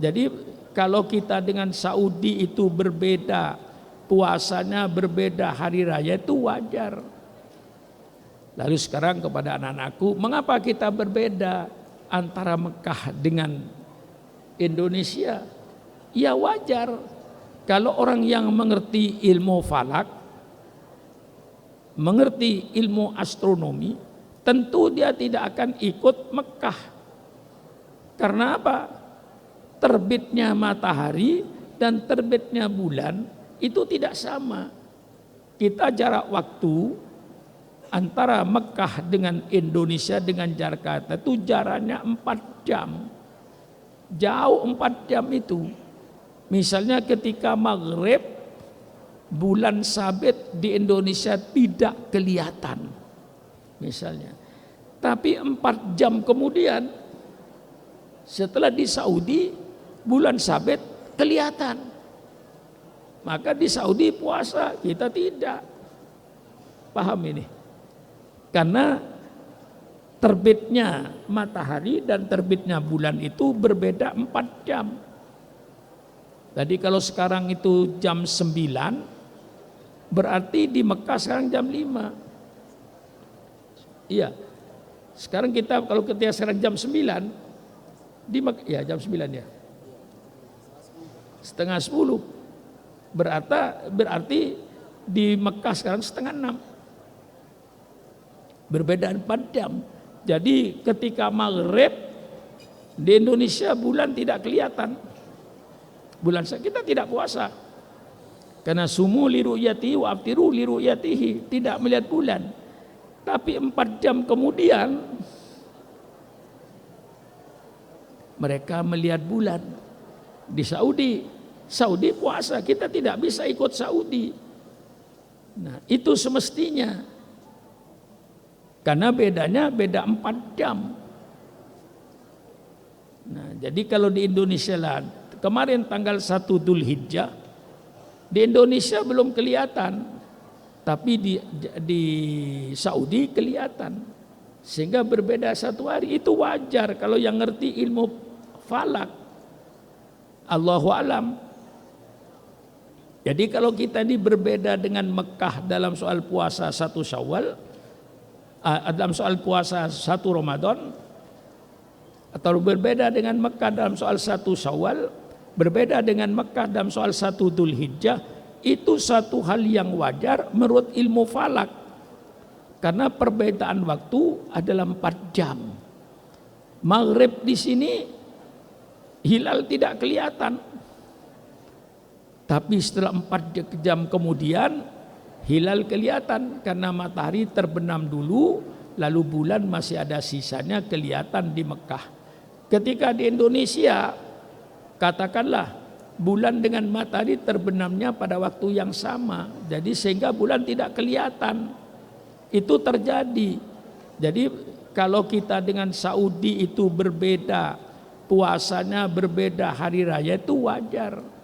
Jadi kalau kita dengan Saudi itu berbeda, puasanya berbeda, hari raya itu wajar. Lalu sekarang kepada anak-anakku, mengapa kita berbeda antara Mekah dengan Indonesia? Ya wajar. Kalau orang yang mengerti ilmu falak, mengerti ilmu astronomi, tentu dia tidak akan ikut Mekah. Karena apa? Terbitnya matahari dan terbitnya bulan itu tidak sama. Kita jarak waktu antara Mekah dengan Indonesia dengan Jakarta itu jaraknya 4 jam. Jauh 4 jam itu. Misalnya ketika maghrib, bulan sabit di Indonesia tidak kelihatan. Misalnya. Tapi 4 jam kemudian setelah di Saudi bulan sabit kelihatan. Maka di Saudi puasa, kita tidak. Paham ini? Karena terbitnya matahari dan terbitnya bulan itu berbeda 4 jam. Jadi kalau sekarang itu jam 9, berarti di Mekah sekarang jam 5. Iya. Sekarang kita kalau ketika sekarang jam 9 di Mekah, ya jam 9 ya. Setengah 10. Berarti di Mekah sekarang setengah 6. Berbeda 4 jam. Jadi ketika maghrib di Indonesia bulan tidak kelihatan. Bulan kita tidak puasa. Karena sumu li ru'yatihi wa aftiru li ru'yatihi, tidak melihat bulan. Tapi 4 jam kemudian mereka melihat bulan di Saudi. Saudi puasa, kita tidak bisa ikut Saudi. Nah, itu semestinya. Karena bedanya beda 4 jam. Nah, jadi kalau di Indonesia lah, kemarin tanggal 1 Dzulhijjah di Indonesia belum kelihatan, tapi di Saudi kelihatan. Sehingga berbeda 1 hari, itu wajar kalau yang ngerti ilmu falak. Allahu alam. Jadi kalau kita ini berbeda dengan Mekah dalam soal puasa 1 Syawal, dalam soal puasa 1 Ramadan, atau berbeda dengan Mekah dalam soal 1 Syawal, berbeda dengan Mekah dalam soal 1 Dzulhijjah, itu satu hal yang wajar menurut ilmu falak. Karena perbedaan waktu adalah 4 jam. Maghrib di sini hilal tidak kelihatan. Tapi setelah 4 jam kemudian hilal kelihatan karena matahari terbenam dulu, lalu bulan masih ada sisanya kelihatan di Mekah. Ketika di Indonesia, katakanlah bulan dengan matahari terbenamnya pada waktu yang sama, jadi sehingga bulan tidak kelihatan. Itu terjadi. Jadi kalau kita dengan Saudi itu berbeda, puasanya berbeda, hari raya itu wajar.